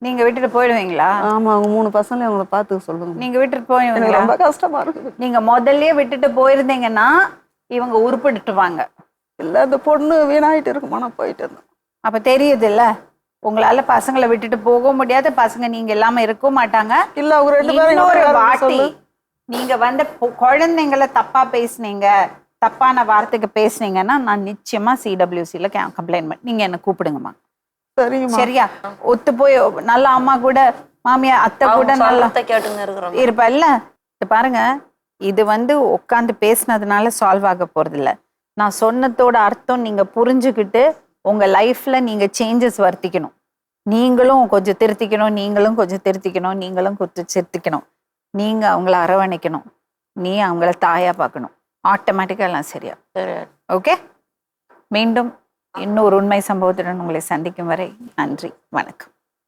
நீங்க விட்டுட்டு போயிடுவீங்களா? ஆமா, அவங்க 3 பசங்களை அவங்கள பார்த்துக்க சொல்லுங்க. நீங்க விட்டுட்டு எனக்கு போயிடுவீங்களா? ரொம்ப கஷ்டமா இருக்குது. நீங்க முதல்லயே விட்டுட்டு போயிருந்தீங்கன்னா இவங்க உருப்பிட்டுவாங்க. இல்ல அந்த பொண்ணு வீணாயிட்டு இருக்குமா, நான் போயிட்டு இருந்தேன். அப்ப தெரியுது இல்ல, உங்களால பசங்களை விட்டுட்டு போக முடியாத, பசங்க நீங்க இல்லாம இருக்க மாட்டாங்க. இல்ல அவங்க 2 இன்னொரு வாட்டி பேரும் நீங்க வந்து குழந்தைங்களை தப்பா பேசுனீங்க, தப்பான வார்த்தைக்கு பேசுனீங்கன்னா நான் நிச்சயமா சிடபிள்யூசில கம்ப்ளைண்ட் பண்ணி நீங்க என்ன கூப்பிடுங்கம்மா. சரிங்கம்மா. சரியா? ஒத்து போய் நல்ல அம்மா கூட மாமியா அத்தை கூட நல்லா கேட்டுங்க இருக்கிறோம் இருப்பல்ல. பாருங்க, இது வந்து உட்காந்து பேசினதுனால சால்வ் ஆக போறது இல்ல. நான் சொன்னதோட அர்த்தம் நீங்க புரிஞ்சுக்கிட்டு உங்க லைஃப்ல நீங்க சேஞ்சஸ் வருத்திக்கணும். நீங்களும் கொஞ்சம் திருத்திக்கணும், நீங்களும் கொஞ்சம் திருத்திக்கணும், நீங்களும் கொஞ்சம் திருத்திக்கணும். நீங்க அவங்கள அரவணைக்கணும், நீ அவங்கள தாயா பார்க்கணும். ஆட்டோமேட்டிக்கா எல்லாம் சரியா. ஓகே, மீண்டும் இன்னொரு உண்மை சம்பவத்துடன் உங்களை சந்திக்கும் வரை நன்றி, வணக்கம்.